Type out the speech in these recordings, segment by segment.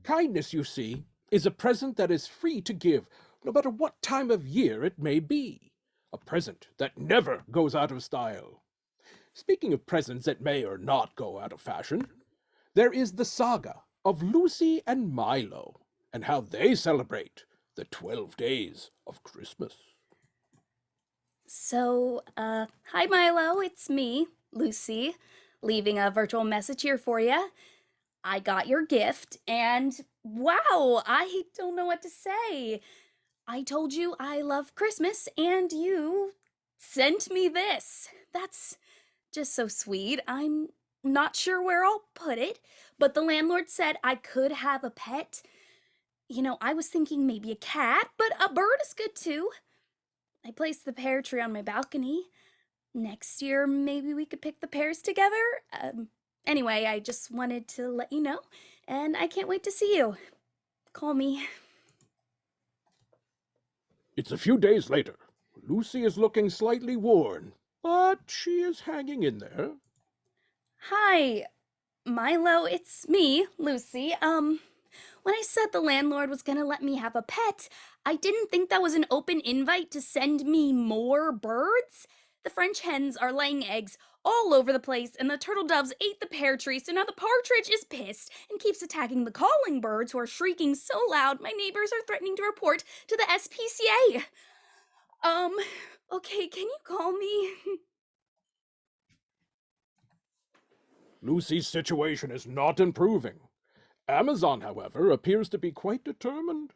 Kindness, you see, is a present that is free to give, no matter what time of year it may be. A present that never goes out of style. Speaking of presents that may or not go out of fashion, there is the saga of Lucy and Milo, and how they celebrate the 12 days of Christmas. So, hi Milo, it's me, Lucy, leaving a virtual message here for you. I got your gift, and wow, I don't know what to say. I told you I love Christmas, and you sent me this. That's just so sweet. I'm not sure where I'll put it, but the landlord said I could have a pet. You know, I was thinking maybe a cat, but a bird is good too. I placed the pear tree on my balcony. Next year, maybe we could pick the pears together. Anyway, I just wanted to let you know, and I can't wait to see you. Call me. It's a few days later. Lucy is looking slightly worn, but she is hanging in there. Hi, Milo, it's me, Lucy. When I said the landlord was gonna let me have a pet, I didn't think that was an open invite to send me more birds. The French hens are laying eggs all over the place, and the turtle doves ate the pear tree, so now the partridge is pissed and keeps attacking the calling birds who are shrieking so loud my neighbors are threatening to report to the SPCA. Okay, can you call me? Lucy's situation is not improving. Amazon, however, appears to be quite determined.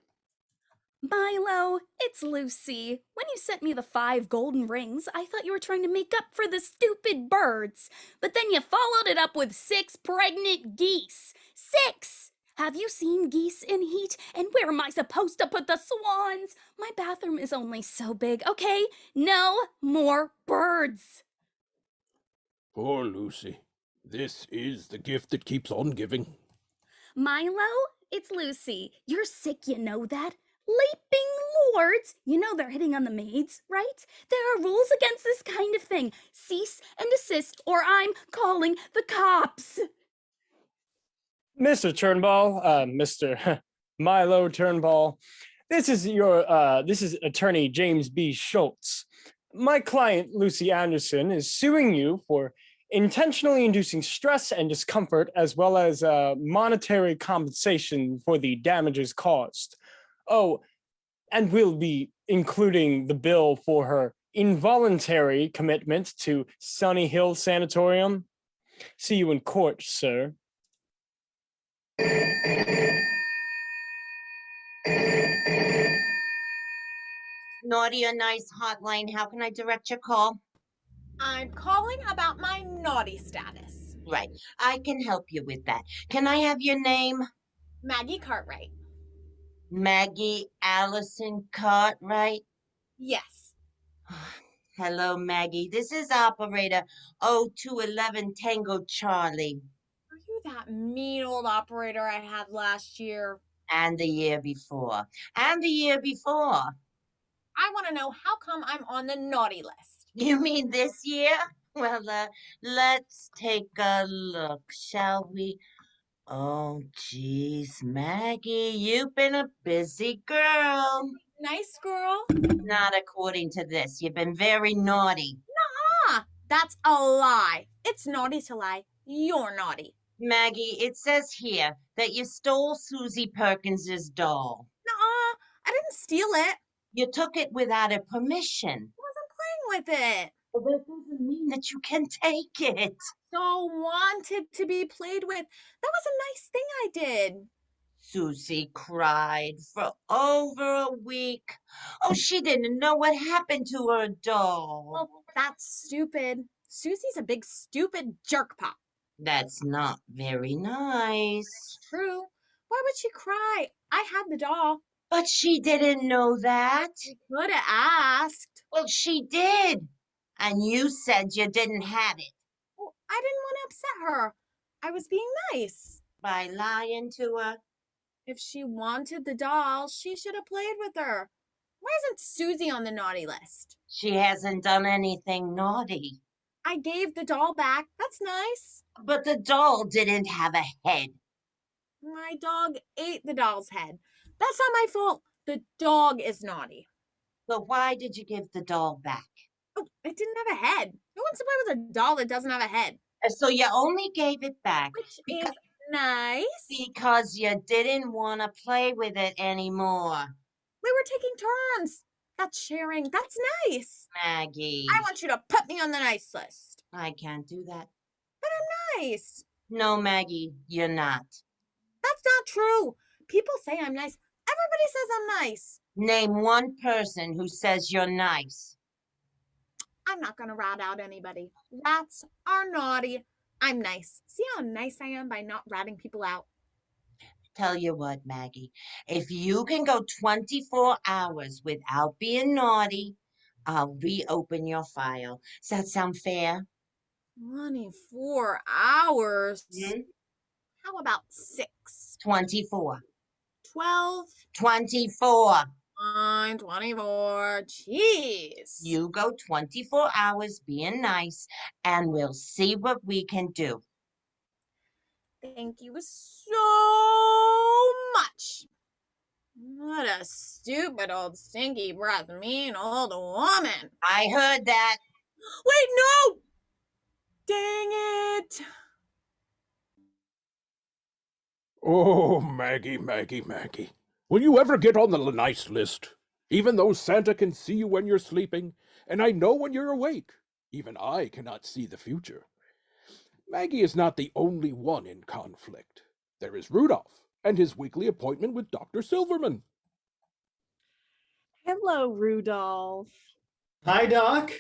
Milo, it's Lucy. When you sent me the 5 golden rings, I thought you were trying to make up for the stupid birds. But then you followed it up with 6 pregnant geese. 6! Have you seen geese in heat? And where am I supposed to put the swans? My bathroom is only so big, okay? No more birds. Poor Lucy. This is the gift that keeps on giving. Milo, it's Lucy. You're sick, you know that? Leaping lords! You know they're hitting on the maids, right? There are rules against this kind of thing. Cease and desist, or I'm calling the cops. Mr. Turnbull, Mr. Milo Turnbull, this is attorney James B. Schultz. My client, Lucy Anderson, is suing you for intentionally inducing stress and discomfort, as well as monetary compensation for the damages caused. Oh, and we'll be including the bill for her involuntary commitment to Sunny Hill Sanatorium. See you in court, sir. Naughty or Nice hotline, how can I direct your call? I'm calling about my naughty status. Right, I can help you with that. Can I have your name? Maggie Cartwright. Maggie Allison Cartwright? Yes. Hello, Maggie. This is operator 0211 Tango Charlie. Are you that mean old operator I had last year? And the year before. And the year before. I want to know how come I'm on the naughty list. You mean this year? Well, let's take a look, shall we? Oh, geez, Maggie, you've been a busy girl. Nice girl. Not according to this. You've been very naughty. Nuh-uh. That's a lie. It's naughty to lie. You're naughty. Maggie, it says here that you stole Susie Perkins's doll. Nuh-uh. I didn't steal it. You took it without her permission. I wasn't playing with it. But that doesn't mean that you can take it. So wanted to be played with. That was a nice thing I did. Susie cried for over a week. Oh, she didn't know what happened to her doll. Well, that's stupid. Susie's a big stupid jerkpot. That's not very nice. True. Why would she cry? I had the doll. But she didn't know that. She could have asked. Well, she did. And you said you didn't have it. Well, I didn't want to upset her. I was being nice. By lying to her? If she wanted the doll, she should have played with her. Why isn't Susie on the naughty list? She hasn't done anything naughty. I gave the doll back. That's nice. But the doll didn't have a head. My dog ate the doll's head. That's not my fault. The dog is naughty. So why did you give the doll back? Oh, it didn't have a head. Who wants to play with a doll that doesn't have a head? So you only gave it back Which because, is nice. because you didn't want to play with it anymore. We were taking turns. That's sharing. That's nice. Maggie, I want you to put me on the nice list. I can't do that. But I'm nice. No, Maggie, you're not. That's not true. People say I'm nice. Everybody says I'm nice. Name one person who says you're nice. I'm not going to rat out anybody. Rats are naughty. I'm nice. See how nice I am by not ratting people out? Tell you what, Maggie, if you can go 24 hours without being naughty, I'll reopen your file. Does that sound fair? 24 hours. Hmm? How about 6? 24. 12? 24. Fine, 24. Jeez. You go 24 hours being nice, and we'll see what we can do. Thank you so much. What a stupid old stinky breath, mean old woman. I heard that. Wait, no! Dang it. Oh, Maggie, Maggie, Maggie. Will you ever get on the nice list? Even though Santa can see you when you're sleeping, and I know when you're awake, even I cannot see the future. Maggie is not the only one in conflict. There is Rudolph and his weekly appointment with Dr. Silverman. Hello, Rudolph. Hi, Doc.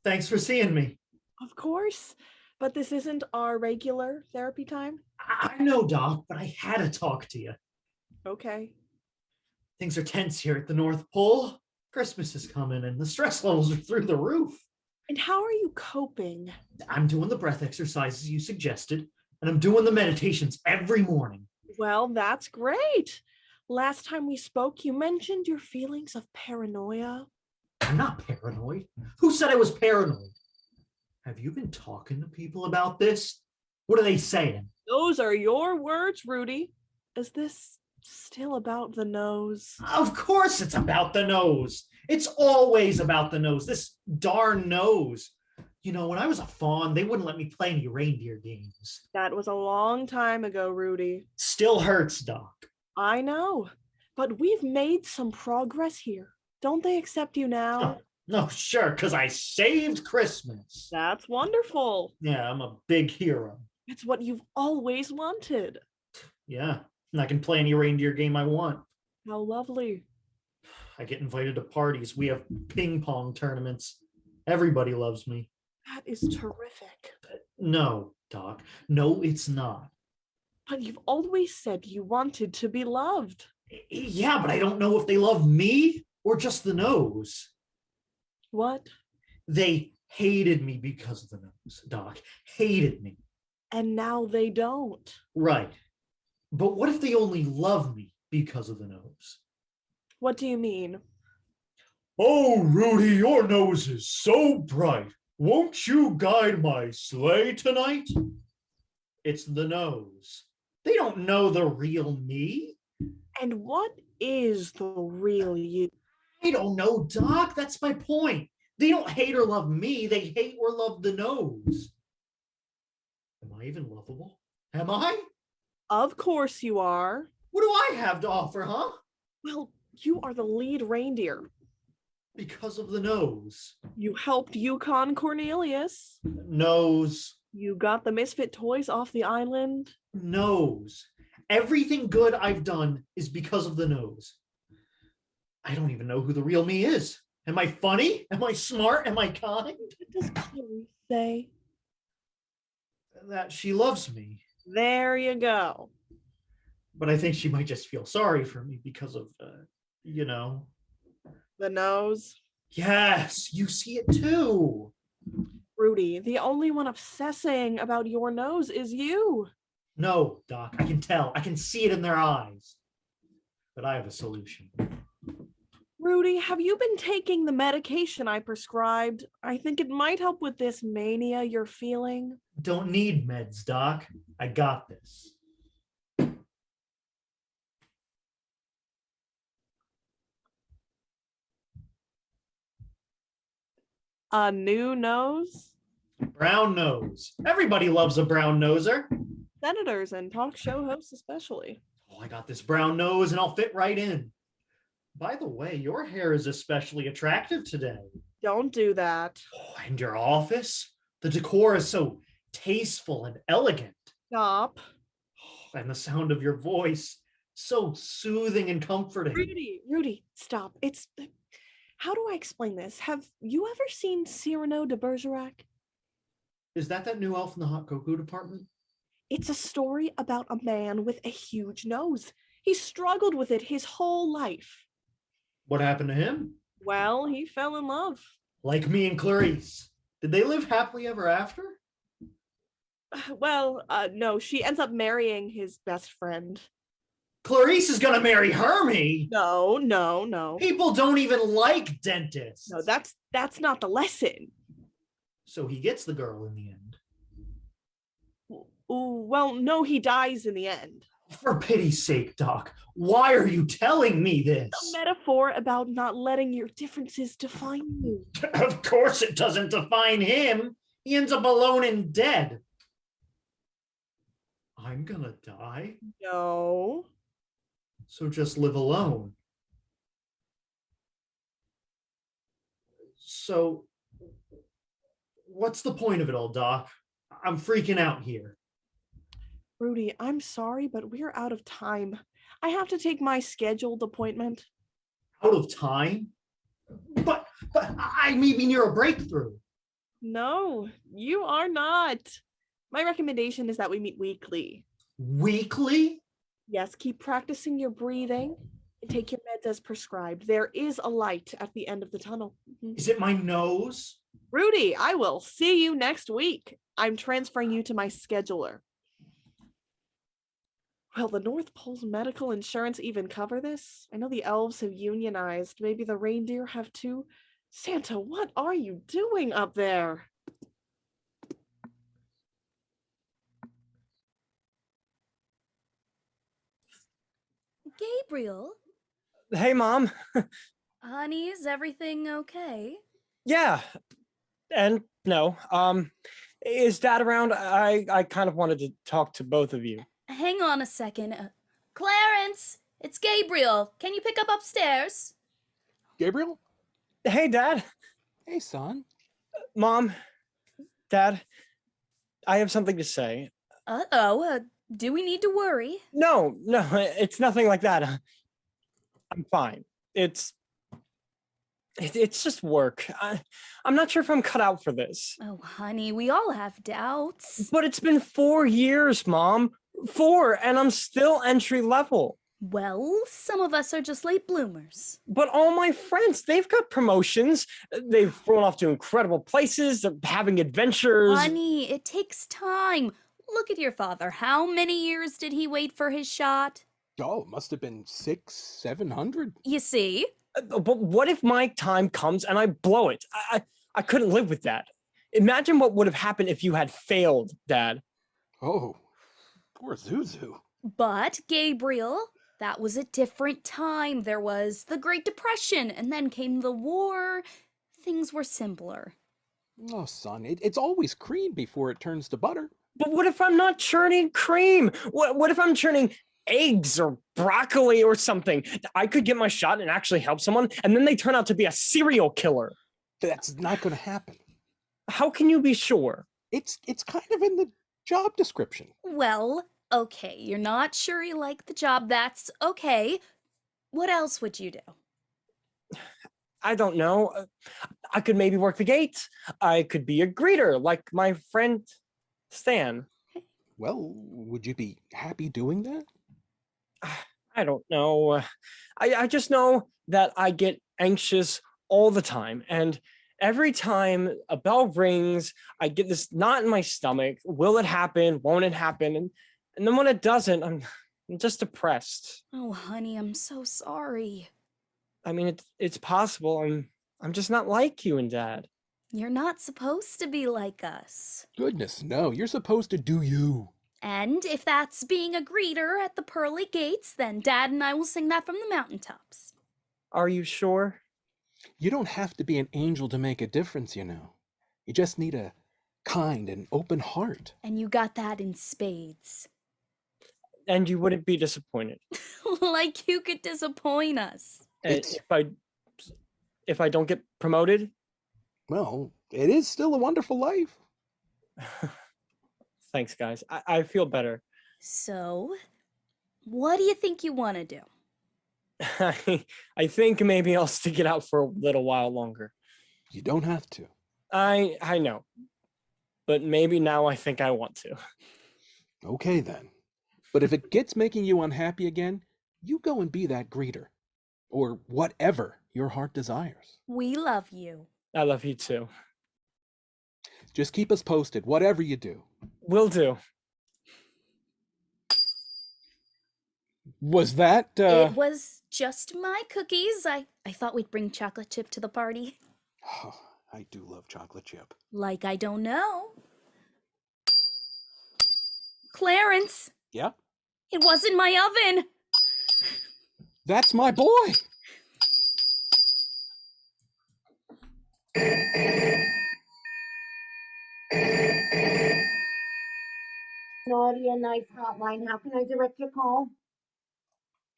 Thanks for seeing me. Of course, but this isn't our regular therapy time. I know, Doc, but I had to talk to you. Okay. Things are tense here at the North Pole. Christmas is coming and the stress levels are through the roof. And how are you coping? I'm doing the breath exercises you suggested, and I'm doing the meditations every morning. Well, that's great. Last time we spoke, you mentioned your feelings of paranoia. I'm not paranoid. Who said I was paranoid? Have you been talking to people about this? What are they saying? Those are your words, Rudy. Is this still about the nose? Of course it's about the nose. It's always about the nose. This darn nose. You know, when I was a fawn, they wouldn't let me play any reindeer games. That was a long time ago, Rudy. Still hurts, Doc. I know, but we've made some progress here. Don't they accept you now? No, sure, because I saved Christmas. That's wonderful. Yeah, I'm a big hero. It's what you've always wanted. Yeah, and I can play any reindeer game I want. How lovely. I get invited to parties. We have ping pong tournaments. Everybody loves me. That is terrific. No, Doc. No, it's not. But you've always said you wanted to be loved. Yeah, but I don't know if they love me or just the nose. What? They hated me because of the nose, Doc. Hated me. And now they don't. Right. But what if they only love me because of the nose? What do you mean? Oh, Rudy, your nose is so bright. Won't you guide my sleigh tonight? It's the nose. They don't know the real me. And what is the real you? I don't know, Doc. That's my point. They don't hate or love me. They hate or love the nose. Am I even lovable? Am I? Of course you are. What do I have to offer, huh? Well, you are the lead reindeer. Because of the nose. You helped Yukon Cornelius. Nose. You got the misfit toys off the island. Nose. Everything good I've done is because of the nose. I don't even know who the real me is. Am I funny? Am I smart? Am I kind? What does Clarice say? That she loves me. There you go. But I think she might just feel sorry for me because of, you know. The nose. Yes, you see it too. Rudy, the only one obsessing about your nose is you. No, Doc, I can tell. I can see it in their eyes. But I have a solution. Rudy, have you been taking the medication I prescribed? I think it might help with this mania you're feeling. Don't need meds, Doc. I got this. A new nose? Brown nose. Everybody loves a brown noser. Senators and talk show hosts especially. Oh, I got this brown nose and I'll fit right in. By the way, your hair is especially attractive today. Don't do that. Oh, and your office? The decor is so tasteful and elegant. Stop. Oh, and the sound of your voice, so soothing and comforting. Rudy, stop. How do I explain this? Have you ever seen Cyrano de Bergerac? Is that new elf in the hot cocoa department? It's a story about a man with a huge nose. He struggled with it his whole life. What happened to him? Well, he fell in love. Like me and Clarice. Did they live happily ever after? Well, no, she ends up marrying his best friend. Clarice is gonna marry Hermie. No. People don't even like dentists. No, that's not the lesson. So he gets the girl in the end. Well, no, he dies in the end. For pity's sake, Doc, why are you telling me this? A metaphor about not letting your differences define you. Of course it doesn't define him. He ends up alone and dead. I'm gonna die? No. So just live alone. So, what's the point of it all, Doc? I'm freaking out here. Rudy, I'm sorry, but we're out of time. I have to take my scheduled appointment. Out of time? But I may be near a breakthrough. No, you are not. My recommendation is that we meet weekly. Weekly? Yes, keep practicing your breathing and take your meds as prescribed. There is a light at the end of the tunnel. Is it my nose? Rudy, I will see you next week. I'm transferring you to my scheduler. Will the North Pole's medical insurance even cover this? I know the elves have unionized. Maybe the reindeer have too. Santa, what are you doing up there? Gabriel, Hey, Mom. honey, is everything okay? Yeah. And no. Is Dad around? I kind of wanted to talk to both of you. Hang on a second. Clarence, it's Gabriel. Can you pick up upstairs? Gabriel? Hey, Dad. Hey, son. Mom. Dad. I have something to say. Uh-oh, do we need to worry? No, it's nothing like that. I'm fine. It's just work. I'm not sure if I'm cut out for this. Oh, honey, we all have doubts. But it's been 4 years, Mom. 4, and I'm still entry level. Well, some of us are just late bloomers. But all my friends, they've got promotions. They've flown off to incredible places. They're having adventures. Honey, it takes time. Look at your father. How many years did he wait for his shot? Oh, it must have been 600, 700. You see? But what if my time comes and I blow it? I couldn't live with that. Imagine what would have happened if you had failed, Dad. Oh, poor Zuzu. But, Gabriel, that was a different time. There was the Great Depression, and then came the war. Things were simpler. Oh, son, it's always cream before it turns to butter. But what if I'm not churning cream? What if I'm churning eggs or broccoli or something? I could get my shot and actually help someone, and then they turn out to be a serial killer. That's not going to happen. How can you be sure? It's kind of in the job description. Well, okay, you're not sure you like the job. That's okay. What else would you do? I don't know. I could maybe work the gate. I could be a greeter like my friend Stan. Well, would you be happy doing that? I don't know. I just know that I get anxious all the time. And every time a bell rings, I get this knot in my stomach. Will it happen? Won't it happen? And then when it doesn't, I'm just depressed. Oh, honey, I'm so sorry. I mean, it's possible. I'm just not like you and Dad. You're not supposed to be like us. Goodness, no. You're supposed to do you. And if that's being a greeter at the pearly gates, then Dad and I will sing that from the mountaintops. Are you sure? You don't have to be an angel to make a difference, you know. You just need a kind and open heart. And you got that in spades. And you wouldn't be disappointed. Like you could disappoint us. It's- If I don't get promoted. Well, it is still a wonderful life. Thanks, guys. I feel better. So, what do you think you want to do? I think maybe I'll stick it out for a little while longer. You don't have to. I know. But maybe now I think I want to. Okay, then. But if it gets making you unhappy again, you go and be that greeter. Or whatever your heart desires. We love you. I love you too. Just keep us posted, whatever you do. Will do. Was that, It was just my cookies. I thought we'd bring chocolate chip to the party. Oh, I do love chocolate chip. Like I don't know. Clarence, Yeah? it wasn't my oven. That's my boy! Naughty and Nice hotline. How can I direct your call?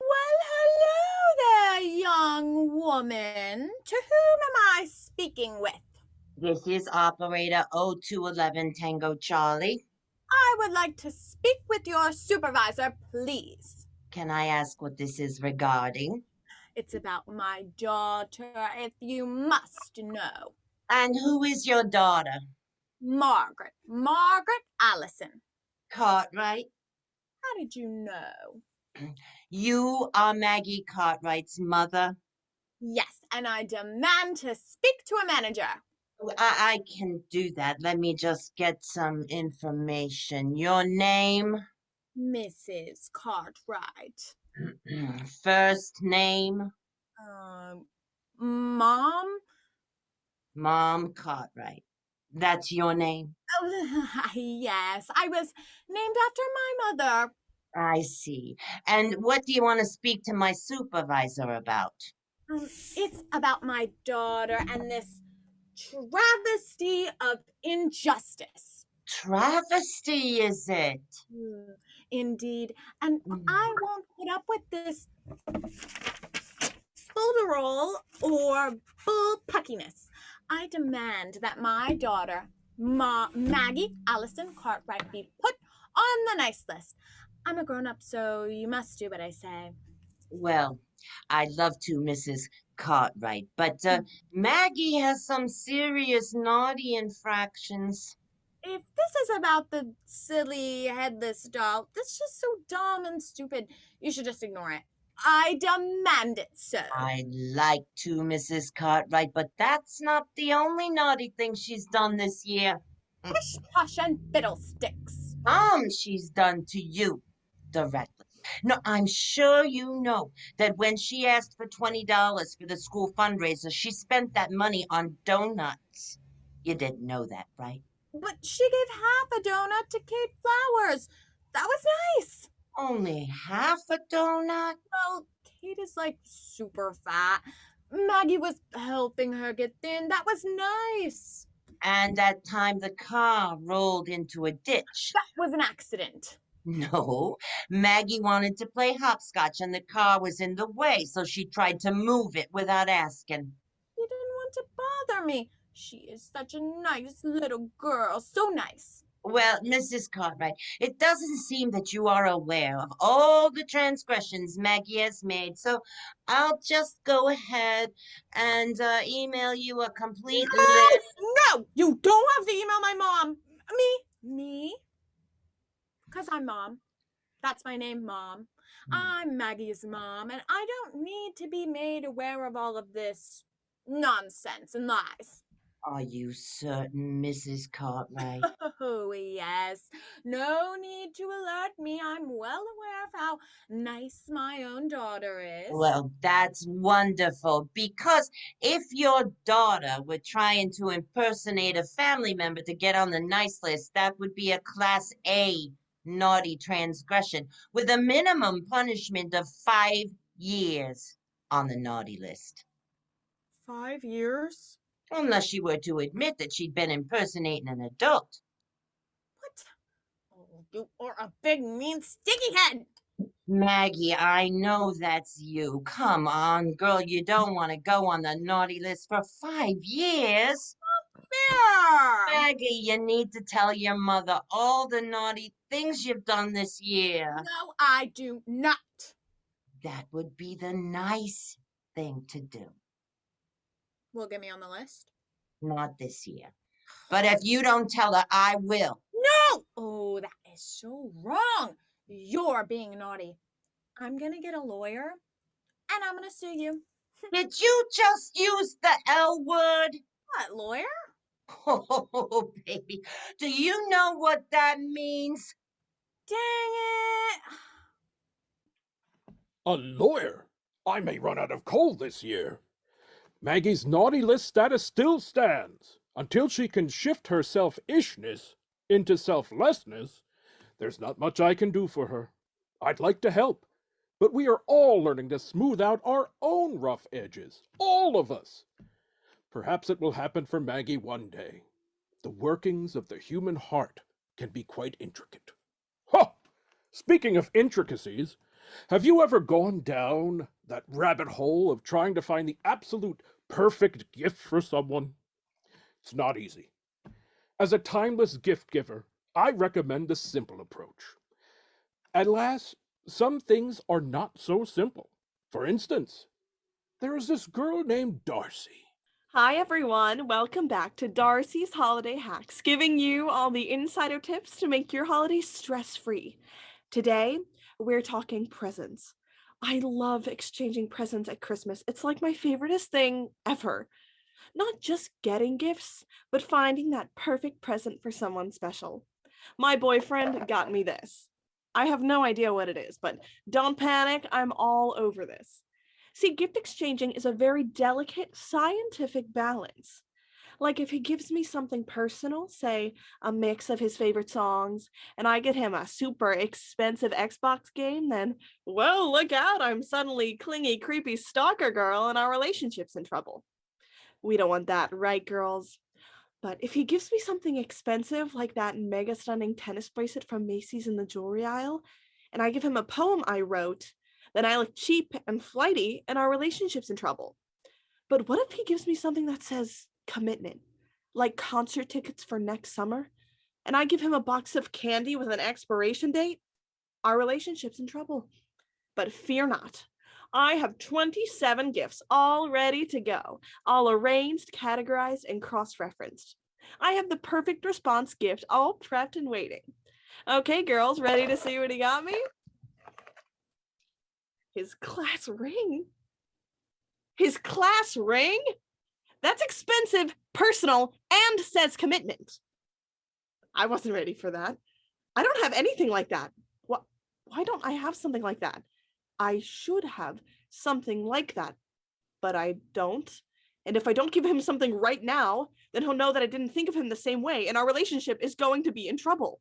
Well, hello there, young woman. To whom am I speaking with? This is operator 0211 Tango Charlie. I would like to speak with your supervisor, please. Can I ask what this is regarding? It's about my daughter, if you must know. And who is your daughter? Margaret Allison. Cartwright? How did you know? You are Maggie Cartwright's mother? Yes, and I demand to speak to a manager. I can do that. Let me just get some information. Your name? Mrs. Cartwright. First name? Mom? Mom Cartwright. That's your name? Oh, yes, I was named after my mother. I see. And what do you want to speak to my supervisor about? It's about my daughter and this travesty of injustice. Travesty, is it? Indeed. And I won't put up with this folderol or bull puckiness. I demand that my daughter, Maggie Allison Cartwright, be put on the nice list. I'm a grown-up, so you must do what I say. Well, I'd love to, Mrs. Cartwright, but Maggie has some serious naughty infractions. If this is about the silly headless doll, that's just so dumb and stupid. You should just ignore it. I demand it, sir. I'd like to, Mrs. Cartwright, but that's not the only naughty thing she's done this year. Pish, posh, and fiddlesticks. She's done to you directly. No, I'm sure you know that when she asked for $20 for the school fundraiser, she spent that money on donuts. You didn't know that, right? But she gave half a donut to Kate Flowers. That was nice. Only half a donut? Well, Kate is like super fat. Maggie was helping her get thin. That was nice. And that time the car rolled into a ditch. That was an accident. No, Maggie wanted to play hopscotch and the car was in the way, so she tried to move it without asking. You didn't want to bother me. She is such a nice little girl. So nice. Well, Mrs. Cartwright, it doesn't seem that you are aware of all the transgressions Maggie has made, so I'll just go ahead and email you a complete list. No, you don't have to email my mom. Me? Because I'm Mom. That's my name, Mom. I'm Maggie's mom, and I don't need to be made aware of all of this nonsense and lies. Are you certain, Mrs. Cartwright? Oh, yes. No need to alert me. I'm well aware of how nice my own daughter is. Well, that's wonderful, because if your daughter were trying to impersonate a family member to get on the nice list, that would be a Class A naughty transgression with a minimum punishment of 5 years on the naughty list. 5 years? Unless she were to admit that she'd been impersonating an adult. What? Oh, you are a big, mean, sticky head! Maggie, I know that's you. Come on, girl, you don't want to go on the naughty list for 5 years. There! Maggie, you need to tell your mother all the naughty things you've done this year. No, I do not. That would be the nice thing to do. Will get me on the list? Not this year. But if you don't tell her, I will. No! Oh, that is so wrong. You're being naughty. I'm gonna get a lawyer, and I'm gonna sue you. Did you just use the L word? What, lawyer? Oh, baby, do you know what that means? Dang it! A lawyer? I may run out of coal this year. Maggie's naughty list status still stands. Until she can shift her selfishness into selflessness, there's not much I can do for her. I'd like to help, but we are all learning to smooth out our own rough edges. All of us. Perhaps it will happen for Maggie one day. The workings of the human heart can be quite intricate. Ha! Speaking of intricacies, have you ever gone down that rabbit hole of trying to find the absolute perfect gift for someone? It's not easy. As a timeless gift giver, I recommend the simple approach. Alas, some things are not so simple. For instance, there is this girl named Darcy. Hi everyone, welcome back to Darcy's Holiday Hacks, giving you all the insider tips to make your holidays stress-free. Today, we're talking presents. I love exchanging presents at Christmas. It's like my favoriteest thing ever. Not just getting gifts, but finding that perfect present for someone special. My boyfriend got me this. I have no idea what it is, but don't panic, I'm all over this. See, gift exchanging is a very delicate, scientific balance. Like if he gives me something personal, say a mix of his favorite songs, and I get him a super expensive Xbox game, then, well, look out, I'm suddenly clingy, creepy stalker girl and our relationship's in trouble. We don't want that, right, girls? But if he gives me something expensive like that mega stunning tennis bracelet from Macy's in the jewelry aisle, and I give him a poem I wrote, then I look cheap and flighty and our relationship's in trouble. But what if he gives me something that says commitment, like concert tickets for next summer, and I give him a box of candy with an expiration date? Our relationship's in trouble. But fear not. I have 27 gifts all ready to go, all arranged, categorized, and cross-referenced. I have the perfect response gift all prepped and waiting. Okay, girls, ready to see what he got me? His class ring? His class ring? That's expensive, personal, and says commitment. I wasn't ready for that. I don't have anything like that. Why don't I have something like that? I should have something like that, but I don't. And if I don't give him something right now, then he'll know that I didn't think of him the same way, and our relationship is going to be in trouble.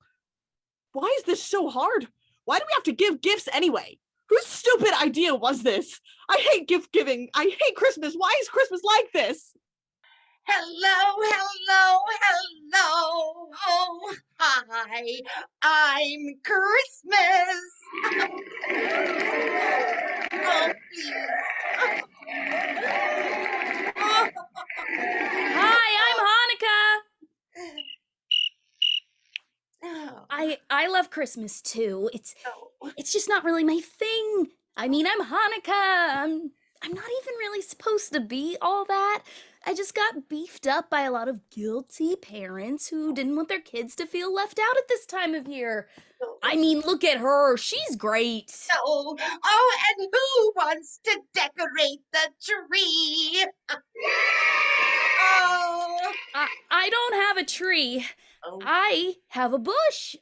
Why is this so hard? Why do we have to give gifts anyway? Whose stupid idea was this? I hate gift giving. I hate Christmas. Why is Christmas like this? Hello, hello, hello. Oh, hi. I'm Christmas. Oh, please. Hi, I'm Hanukkah. Oh, I love Christmas too. It's oh. just not really my thing. I mean, I'm Hanukkah. I'm not even really supposed to be all that. I just got beefed up by a lot of guilty parents who didn't want their kids to feel left out at this time of year. I mean, look at her. She's great. Oh, and who wants to decorate the tree? Oh, I don't have a tree. oh. I have a bush.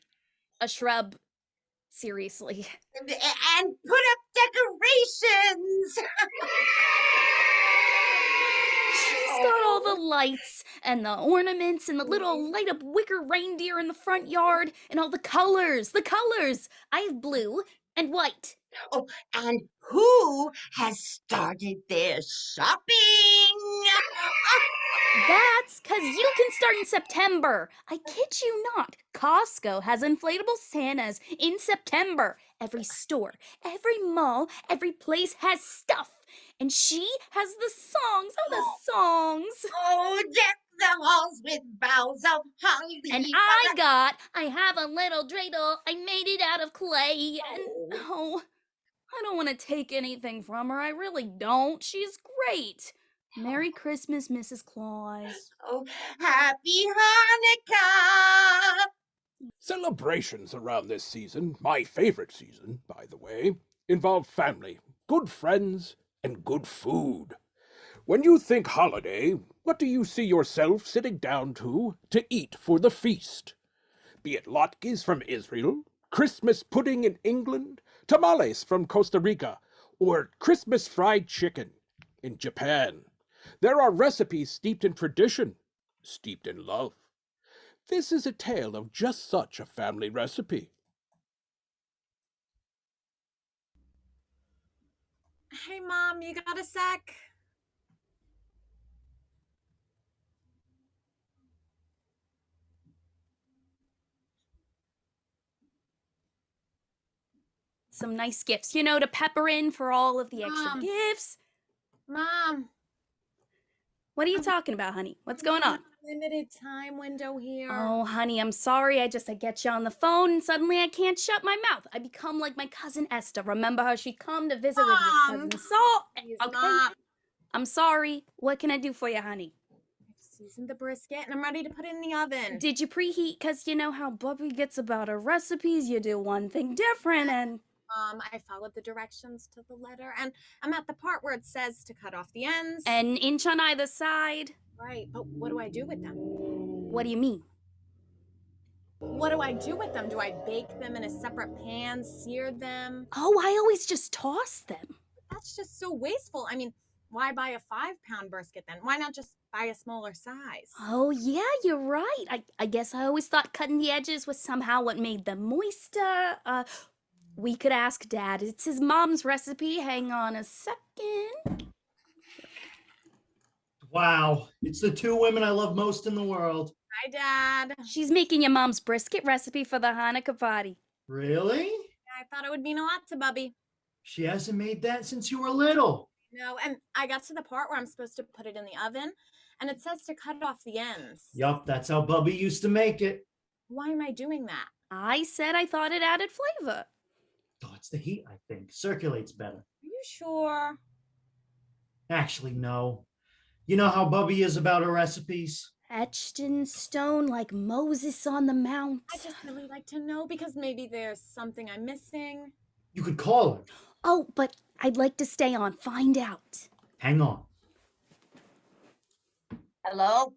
A shrub. Seriously. And put up decorations. She's got all the lights and the ornaments and the little light up wicker reindeer in the front yard and all the colors. The colors. I have blue and white Oh, and who has started their shopping? That's because you can start in September. I kid you not. Costco has inflatable Santas in September. Every store, every mall, every place has stuff. And she has the songs. Oh, the songs. Oh, deck the halls with boughs of holly. And I have a little dreidel. I made it out of clay. And, I don't want to take anything from her. I really don't. She's great. Merry Christmas, Mrs. Claus. Oh, happy Hanukkah. Celebrations around this season, my favorite season, by the way, involve family, good friends, and good food. When you think holiday, what do you see yourself sitting down to eat for the feast? Be it latkes from Israel, Christmas pudding in England, tamales from Costa Rica, or Christmas fried chicken in Japan. There are recipes steeped in tradition, steeped in love. This is a tale of just such a family recipe. Hey, Mom, you got a sec? Some nice gifts, to pepper in for all of the extra Mom. gifts. Mom. What are you talking about, honey? What's going on? Limited time window here. Oh, honey, I'm sorry. I get you on the phone and suddenly I can't shut my mouth. I become like my cousin Esther. Remember how she'd come to visit with your cousin Saul? Okay. Mom. I'm sorry. What can I do for you, honey? I've seasoned the brisket and I'm ready to put it in the oven. Did you preheat? Because you know how Bubby gets about her recipes. You do one thing different and... I followed the directions to the letter, and I'm at the part where it says to cut off the ends. An inch on either side. Right, but what do I do with them? What do you mean? What do I do with them? Do I bake them in a separate pan, sear them? Oh, I always just toss them. That's just so wasteful. I mean, why buy a 5-pound brisket then? Why not just buy a smaller size? Oh, yeah, you're right. I guess I always thought cutting the edges was somehow what made them moister. We could ask Dad. It's his mom's recipe. Hang on a second. Wow, it's the two women I love most in the world. Hi, Dad. She's making your mom's brisket recipe for the Hanukkah party. Really? I thought it would mean a lot to Bubby. She hasn't made that since you were little. No, and I got to the part where I'm supposed to put it in the oven, and it says to cut off the ends. Yup, that's how Bubby used to make it. Why am I doing that? I said I thought it added flavor. Oh, it's the heat, I think. Circulates better. Are you sure? Actually, no. You know how Bubby is about her recipes? Etched in stone like Moses on the Mount. I just really like to know because maybe there's something I'm missing. You could call her. Oh, but I'd like to stay on. Find out. Hang on. Hello?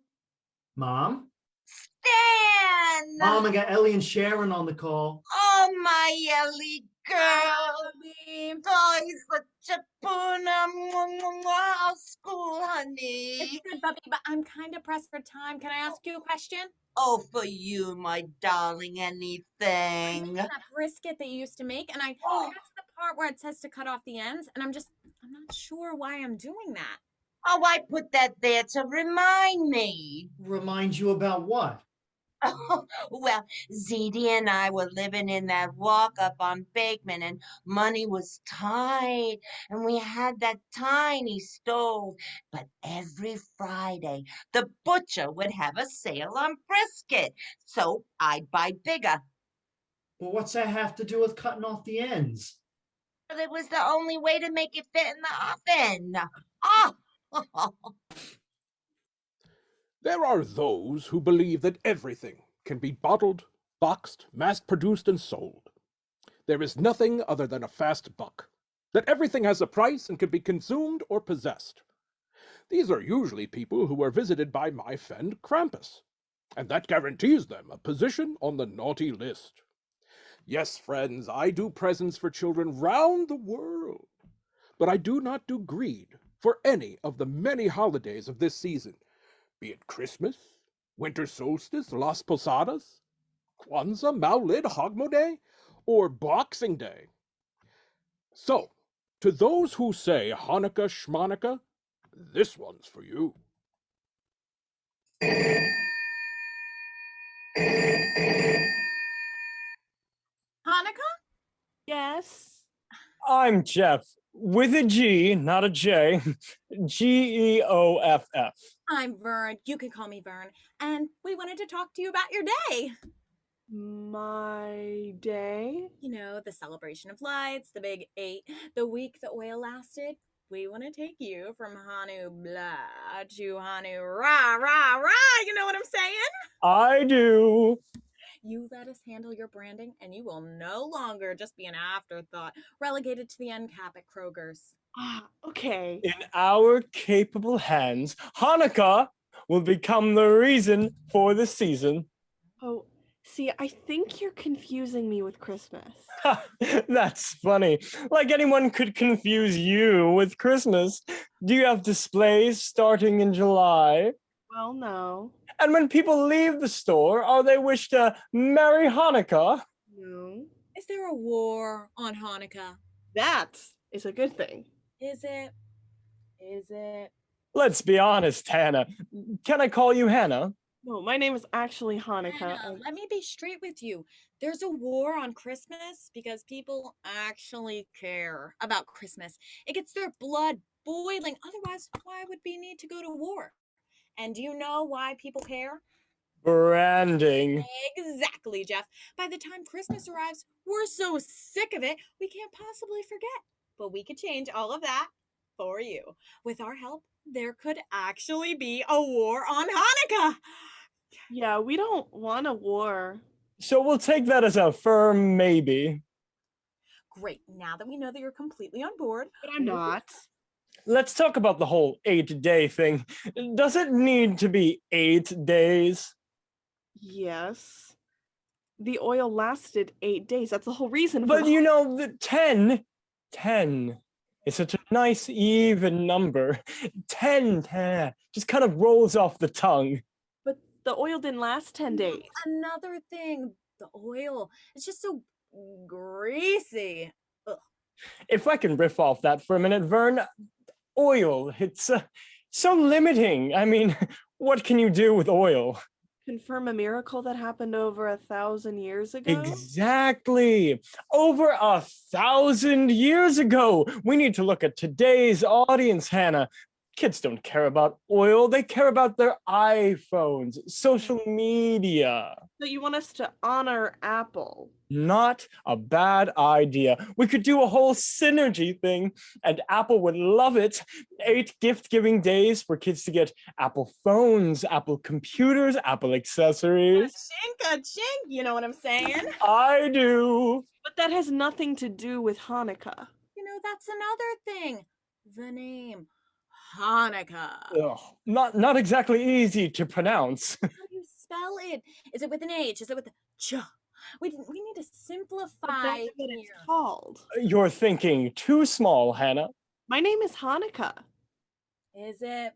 Mom? Stan! Mom, I got Ellie and Sharon on the call. Oh, my Ellie girl. Bubby. Oh, he's such a poona. School, honey. It's good, Bubby, but I'm kind of pressed for time. Can I ask you a question? Oh, for you, my darling, I'm anything. making that brisket that you used to make, and I got to the part where it says to cut off the ends, and I'm not sure why I'm doing that. Oh, I put that there to remind me. Remind you about what? Oh, well, Zeddy and I were living in that walk-up on Bakeman, and money was tight, and we had that tiny stove. But every Friday, the butcher would have a sale on brisket, so I'd buy bigger. Well, what's that have to do with cutting off the ends? But it was the only way to make it fit in the oven. Oh! There are those who believe that everything can be bottled, boxed, mass-produced, and sold. There is nothing other than a fast buck, that everything has a price and can be consumed or possessed. These are usually people who are visited by my friend Krampus, and that guarantees them a position on the naughty list. Yes, friends, I do presents for children round the world, but I do not do greed for any of the many holidays of this season, be it Christmas, winter solstice, Las Posadas, Kwanzaa, Maulid, Hogmoday, or Boxing Day. So, to those who say Hanukkah Schmonica, this one's for you. Hanukkah? Yes. I'm Jeff, with a G, not a J. Geoff. I'm Vern. You can call me Vern. And we wanted to talk to you about your day. My day? You know, the celebration of lights, the big 8, the week the oil lasted. We want to take you from Hanu blah to Hanu rah, rah, rah. You know what I'm saying? I do. You let us handle your branding, and you will no longer just be an afterthought, relegated to the end cap at Kroger's. Ah, okay. In our capable hands, Hanukkah will become the reason for the season. Oh, see, I think you're confusing me with Christmas. That's funny. Like anyone could confuse you with Christmas. Do you have displays starting in July? Well, no. And when people leave the store, are they wished a Merry Hanukkah? No. Is there a war on Hanukkah? That is a good thing. Is it? Is it? Let's be honest, Hannah. Can I call you Hannah? No, my name is actually Hanukkah. Hannah, let me be straight with you. There's a war on Christmas because people actually care about Christmas. It gets their blood boiling. Otherwise, why would we need to go to war? And do you know why people care? Branding. Exactly, Jeff. By the time Christmas arrives, we're so sick of it, we can't possibly forget. But we could change all of that for you. With our help, there could actually be a war on Hanukkah. Yeah, we don't want a war. So we'll take that as a firm maybe. Great. Now that we know that you're completely on board, But I'm not. Let's talk about the whole 8-day thing. Does it need to be 8 days? Yes. The oil lasted 8 days. That's the whole reason. for But the- you know, the 10 is such a nice even number. 10 just kind of rolls off the tongue. But the oil didn't last 10 days. another thing, the oil, it's just so greasy. Ugh. If I can riff off that for a minute, Vern, oil, it's so limiting. I mean, what can you do with oil? Confirm a miracle that happened over 1,000 years ago? Exactly. Over 1,000 years ago. We need to look at today's audience, Hannah. Kids don't care about oil. They care about their iPhones, social media. So you want us to honor Apple? Not a bad idea. We could do a whole synergy thing, and Apple would love it. 8 gift-giving days for kids to get Apple phones, Apple computers, Apple accessories. Chink, you know what I'm saying? I do. But that has nothing to do with Hanukkah. You know, that's another thing. The name, Hanukkah. Ugh, not exactly easy to pronounce. How do you spell it? Is it with an H? Is it with a Ch? We need to But simplify that's what it's here. called. You're thinking too small, Hannah. My name is Hanukkah. Is it?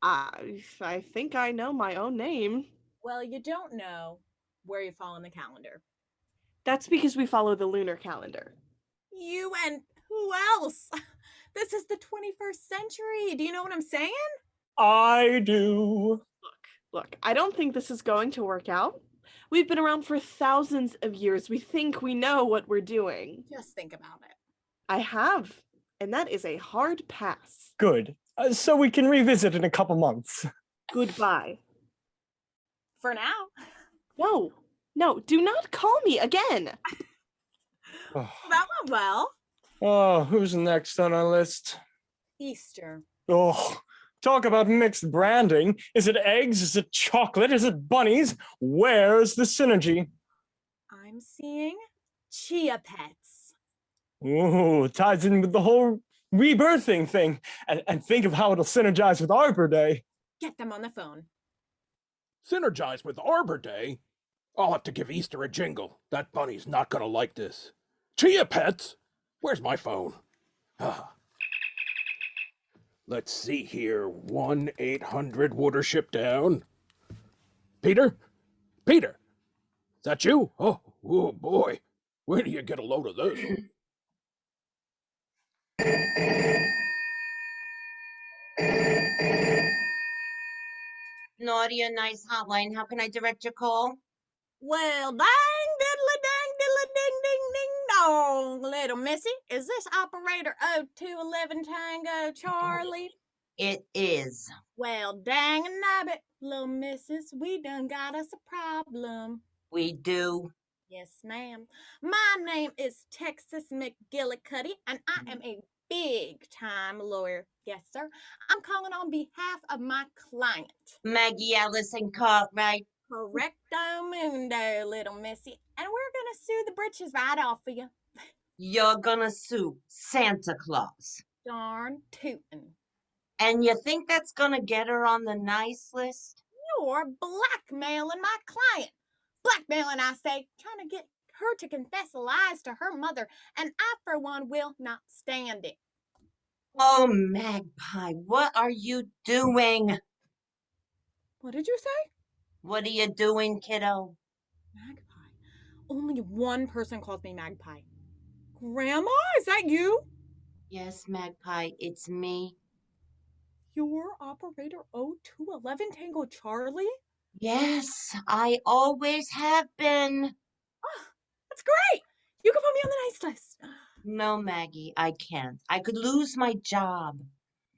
I think I know my own name. Well, you don't know where you fall on the calendar. That's because we follow the lunar calendar. You and who else? This is the 21st century. Do you know what I'm saying? I do. Look, I don't think this is going to work out. We've been around for thousands of years. We think we know what we're doing. Just think about it. I have, and that is a hard pass. Good. So we can revisit in a couple months. Goodbye. For now. No, do not call me again. Oh, That went well. who's next on our list? Easter. Oh, talk about mixed branding. Is it eggs? Is it chocolate? Is it bunnies? Where's the synergy? I'm seeing chia pets. Ooh, ties in with the whole rebirthing thing. And think of how it'll synergize with Arbor Day. Get them on the phone. Synergize with Arbor Day? I'll have to give Easter a jingle. That bunny's not gonna like this. Chia Pets? Where's my phone? Ah. Let's see here. 1-800 Watership Down. Peter? Peter? Is that you? Oh boy. Where do you get a load of this? naughty or nice hotline. How can I direct your call? Well, dang diddly dang diddly ding ding ding dong, little missy. Is this operator 0211 Tango Charlie? It is. Well, dang nabbit, little missus, we done got us a problem. We do. Yes, ma'am. My name is Texas McGillicuddy, and I am a big-time lawyer. Yes, sir. I'm calling on behalf of my client. Maggie Allison Cartwright. Correcto mundo, little missy. And we're gonna sue the britches right off of you. You're gonna sue Santa Claus. Darn tootin'. And you think that's gonna get her on the nice list? You're blackmailing my client. Blackmailing, I say, trying to get her to confess lies to her mother, and I, for one, will not stand it. Oh, Magpie, what are you doing? What did you say? What are you doing, kiddo? Magpie. Only one person calls me Magpie. Grandma, is that you? Yes, Magpie, it's me. You're operator 0211 Tango Charlie? Yes, I always have been. Oh, that's great. You can put me on the nice list. No, Maggie, I can't. I could lose my job.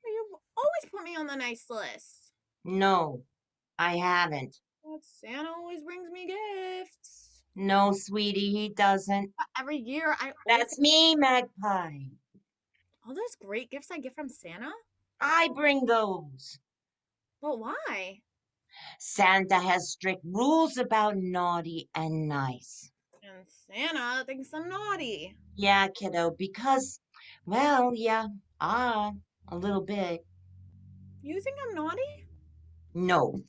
You've always put me on the nice list. No, I haven't. But Santa always brings me gifts. No, sweetie, he doesn't. But every year I always That's me, Magpie. all those great gifts I get from Santa? I bring those. But why? Santa has strict rules about naughty and nice. And Santa thinks I'm naughty. Yeah, kiddo, because, well, yeah, a little bit. You think I'm naughty? No,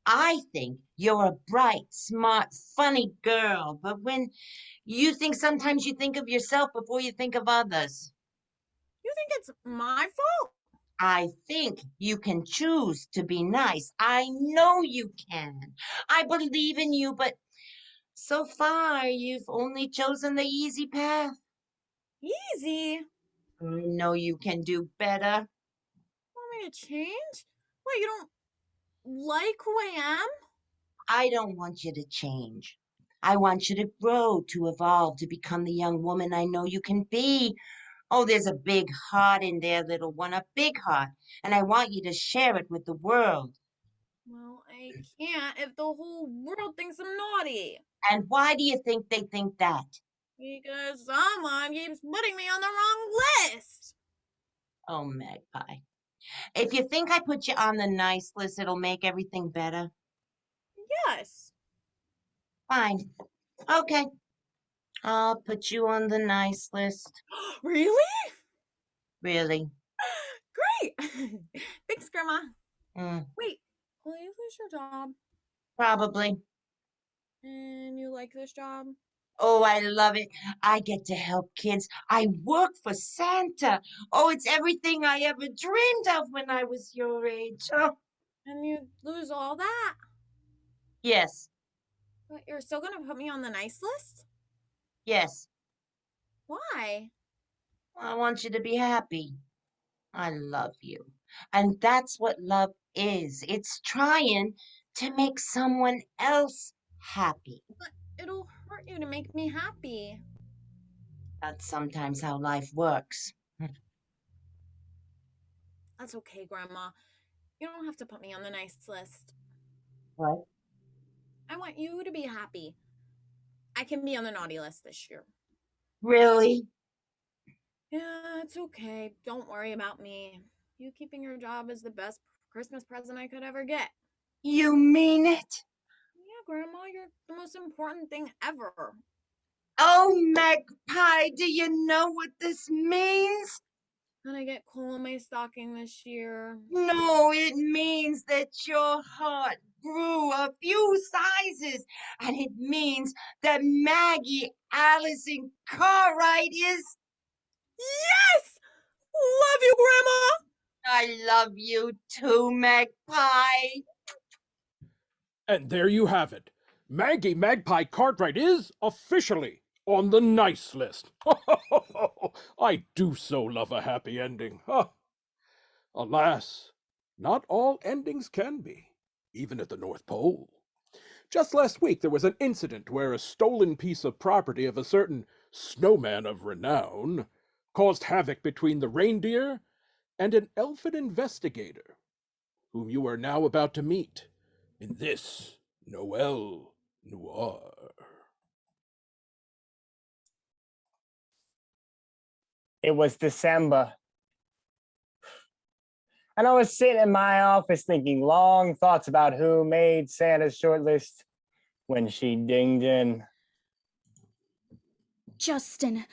I think you're a bright, smart, funny girl, but when you think sometimes you think of yourself before you think of others. You think it's my fault? I think you can choose to be nice. I know you can. I believe in you, but so far you've only chosen the easy path. Easy. I know you can do better. Want me to change? What, you don't like who I am? I don't want you to change. I want you to grow, to evolve, to become the young woman I know you can be. Oh, there's a big heart in there, little one, a big heart. And I want you to share it with the world. Well, I can't if the whole world thinks I'm naughty. And why do you think they think that? Because someone keeps putting me on the wrong list. Oh, Magpie. If you think I put you on the nice list, it'll make everything better. Yes. Fine. Okay. I'll put you on the nice list. Really? Really. Great. Thanks, Grandma. Mm, Wait, will you lose your job? probably. And you like this job? Oh, I love it. I get to help kids. I work for Santa. Oh, it's everything I ever dreamed of when I was your age. Oh, And you lose all that? yes, But you're still gonna put me on the nice list? yes. Why? I want you to be happy. I love you. And that's what love is. It's trying to make someone else happy. But it'll hurt you to make me happy. That's sometimes how life works. That's okay, Grandma. You don't have to put me on the nice list. What? I want you to be happy. I can be on the naughty list this year. Really? Yeah, it's okay. Don't worry about me. You keeping your job is the best Christmas present I could ever get. You mean it? Yeah, Grandma, you're the most important thing ever. Oh, Magpie, do you know what this means? And I get coal in my stocking this year. No, it means that your heart grew a few sizes, and it means that Maggie Allison Cartwright is. Yes! Love you, Grandma! I love you too, Magpie. And there you have it. Maggie Magpie Cartwright is officially on the nice list. I do so love a happy ending. Alas, not all endings can be. even at the North Pole. Just last week there was an incident where a stolen piece of property of a certain snowman of renown caused havoc between the reindeer and an elfin investigator, whom you are now about to meet in this Noel Noir. It was December. And I was sitting in my office thinking long thoughts about who made Santa's shortlist when she dinged in. Justin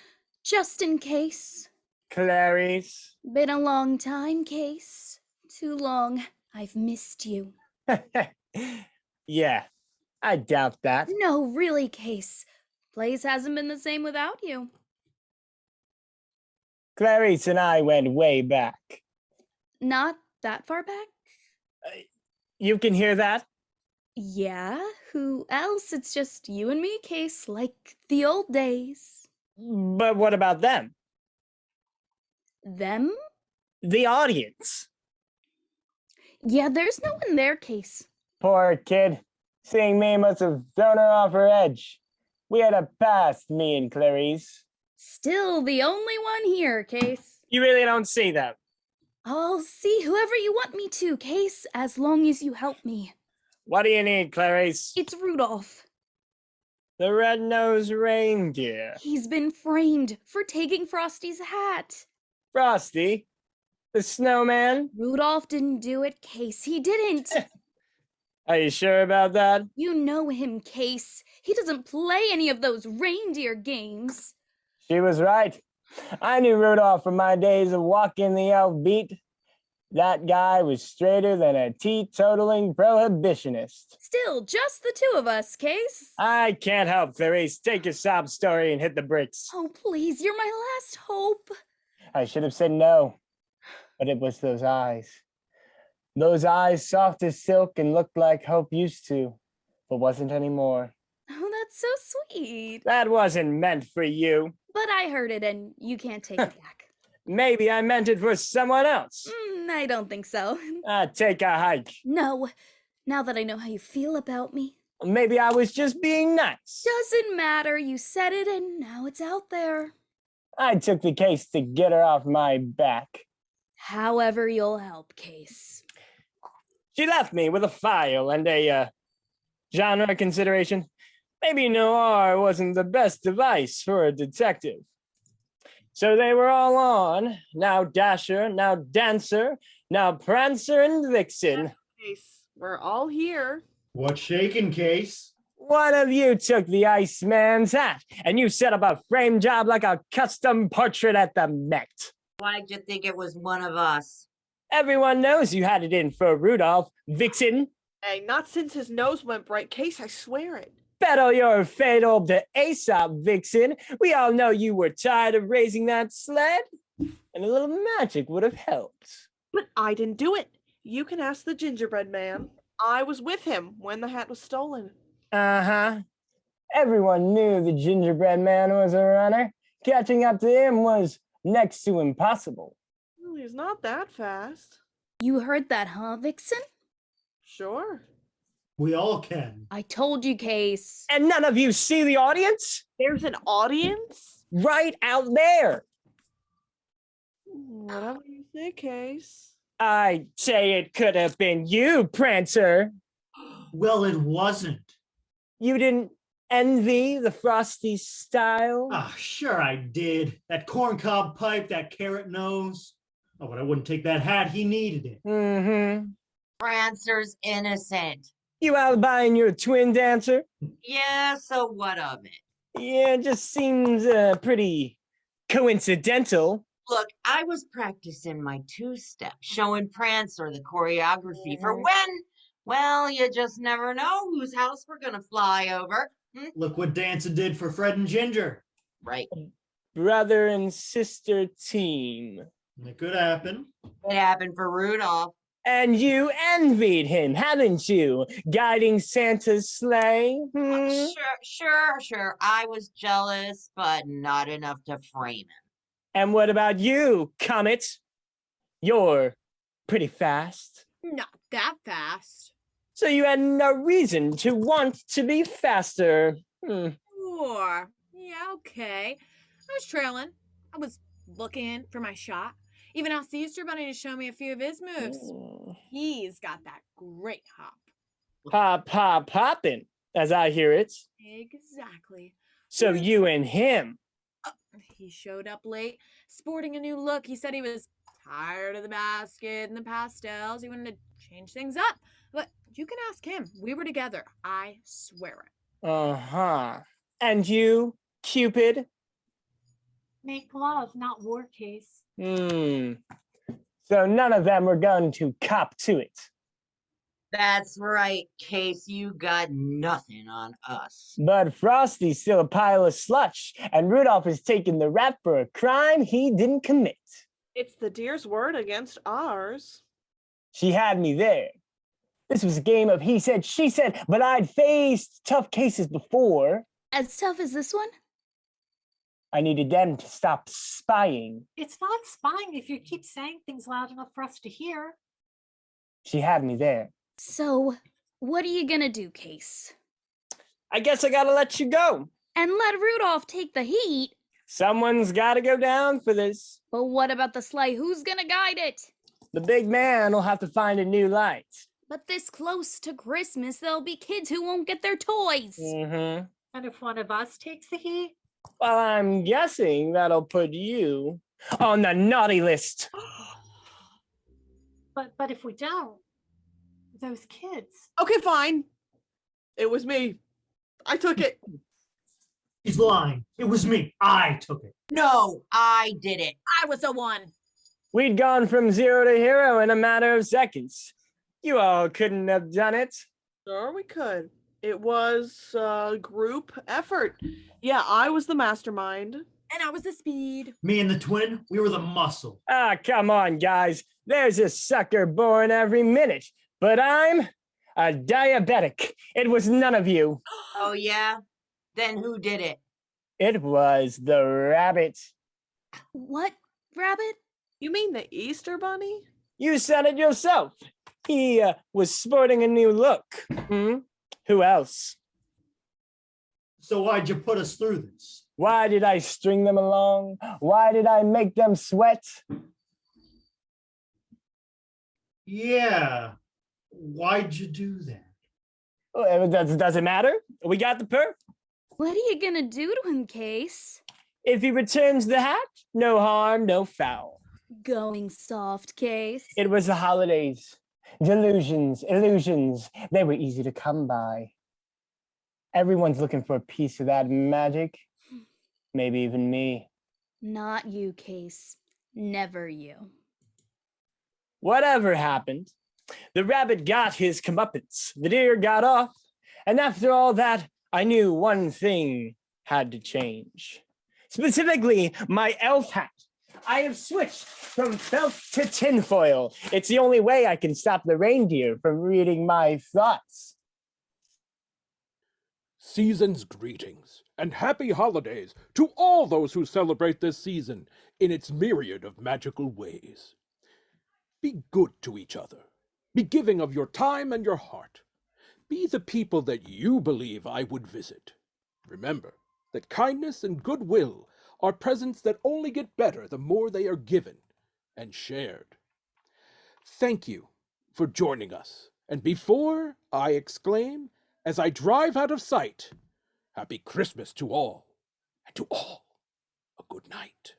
Case. Clarice. Been a long time, Case. Too long. I've missed you. Yeah, I doubt that. No, really, Case. Place hasn't been the same without you. Clarice and I went way back. Not that far back? You can hear that? Yeah, who else? It's just you and me, Case, like the old days. But what about them? Them? The audience. Yeah, there's no one there, Case. Poor kid. Seeing me must have thrown her off her edge. We had a past, me and Clarice. Still the only one here, Case. You really don't see them. I'll see whoever you want me to, Case, as long as you help me. What do you need, Clarice? It's Rudolph. The red-nosed reindeer. He's been framed for taking Frosty's hat. Frosty? The snowman? Rudolph didn't do it, Case. He didn't. Are you sure about that? You know him, Case. He doesn't play any of those reindeer games. She was right. I knew Rudolph from my days of walking the elf beat. That guy was straighter than a teetotaling prohibitionist. Still, just the two of us, Case. I can't help, Clarice. Take your sob story and hit the bricks. Oh, please, you're my last hope. I should have said no, but it was those eyes. Those eyes, soft as silk and looked like hope used to, but wasn't anymore. Oh, that's so sweet. That wasn't meant for you. But I heard it and you can't take it back. Maybe I meant it for someone else. I don't think so. Take a hike. No, now that I know how you feel about me. Maybe I was just being nice. Doesn't matter, you said it and now it's out there. I took the case to get her off my back. However you'll help, Case. She left me with a file and a genre consideration. Maybe noir wasn't the best device for a detective. So they were all on. Now Dasher, now Dancer, now Prancer and Vixen. Case, we're all here. What's shaking, Case? One of you took the Iceman's hat, and you set up a frame job like a custom portrait at the Met. Why'd you think it was one of us? Everyone knows you had it in for Rudolph, Vixen. Hey, not since his nose went bright, Case, I swear it. Battle your fate over to Aesop, Vixen. We all know you were tired of raising that sled, and a little magic would have helped. But I didn't do it. You can ask the gingerbread man. I was with him when the hat was stolen. Uh-huh. Everyone knew the gingerbread man was a runner. Catching up to him was next to impossible. Well, he's not that fast. You heard that, huh, Vixen? Sure. We all can. I told you, Case. And none of you see the audience? There's an audience? Right out there. Whatever you say, Case. I say it could have been you, Prancer. Well, it wasn't. You didn't envy the Frosty style? Ah, sure I did. That corncob pipe, that carrot nose. Oh, but I wouldn't take that hat. He needed it. Mm-hmm. Prancer's innocent. You alibiing your twin dancer? Yeah, so what of it? Yeah, it just seems pretty coincidental. Look, I was practicing my two-step, showing Prancer the choreography for when, well, you just never know whose house we're gonna fly over. Look what Dancer did for Fred and Ginger. Right. Brother and sister team. It could happen. It happened for Rudolph. And you envied him, haven't you? Guiding Santa's sleigh? Sure. I was jealous, but not enough to frame him. And what about you, Comet? You're pretty fast. Not that fast. So you had no reason to want to be faster. Sure. Yeah, okay. I was trailing. I was looking for my shot. Even asked the Easter Bunny to show me a few of his moves. He's got that great hop. Hop, hop, hopping, as I hear it. Exactly. So you and him. He showed up late, sporting a new look. He said he was tired of the basket and the pastels. He wanted to change things up. But you can ask him. We were together. I swear it. Uh-huh. And you, Cupid? Make love, not war, Case. So none of them were going to cop to it. That's right, Case. You got nothing on us. But Frosty's still a pile of sludge, and Rudolph is taking the rap for a crime he didn't commit. It's the deer's word against ours. She had me there. This was a game of he said, she said, but I'd faced tough cases before. As tough as this one? I needed them to stop spying. It's not spying if you keep saying things loud enough for us to hear. She had me there. So, what are you gonna do, Case? I guess I gotta let you go. And let Rudolph take the heat? Someone's gotta go down for this. But what about the sleigh? Who's gonna guide it? The big man will have to find a new light. But this close to Christmas, there'll be kids who won't get their toys. Mm-hmm. And if one of us takes the heat? Well, I'm guessing that'll put you on the naughty list. But if we don't, those kids. Okay, fine. It was me. I took it. He's lying. It was me. I took it. No, I did it. I was the one. We'd gone from 0 to hero in a matter of seconds. You all couldn't have done it. Sure, we could. It was a group effort. Yeah, I was the mastermind. And I was the speed. Me and the twin, we were the muscle. Ah, come on, guys. There's a sucker born every minute. But I'm a diabetic. It was none of you. Oh, yeah? Then who did it? It was the rabbit. What, Rabbit? You mean the Easter Bunny? You said it yourself. He was sporting a new look. Who else? So why'd you put us through this? Why did I string them along? Why did I make them sweat? Yeah. Why'd you do that? Well, does it matter? We got the perp. What are you gonna do to him, Case? If he returns the hat, no harm, no foul. Going soft, Case. It was the holidays. Delusions, illusions, they were easy to come by. Everyone's looking for a piece of that magic. Maybe even me. Not you, Case. Never you. Whatever happened, the rabbit got his comeuppance. The deer got off. And after all that, I knew one thing had to change. Specifically, my elf hat. I have switched from felt to tinfoil. It's the only way I can stop the reindeer from reading my thoughts. Season's greetings and happy holidays to all those who celebrate this season in its myriad of magical ways. Be good to each other. Be giving of your time and your heart. Be the people that you believe I would visit. Remember that kindness and goodwill are presents that only get better the more they are given and shared. Thank you for joining us. And before I exclaim, as I drive out of sight, Happy Christmas to all, and to all a good night.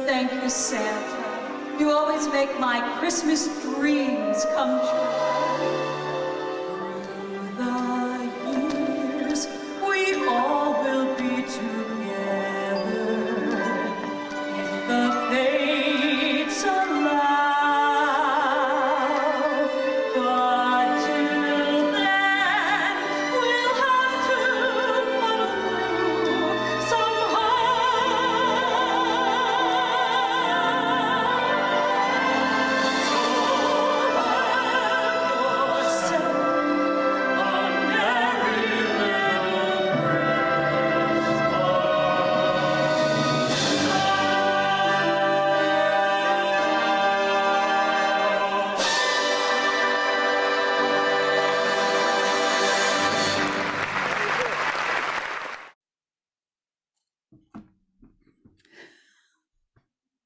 Thank you, Santa. You always make my Christmas dreams come true. Through the years, we all will be together. If the fates allow. But till then, we'll have to muddle through somehow.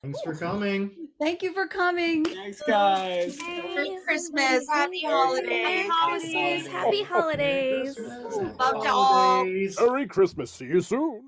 Thanks for coming. Thank you for coming. Thanks, guys. Merry Christmas. Happy holidays. Merry Christmas. Happy holidays. Christmas. Happy Love to all. holidays. Merry Christmas. See you soon.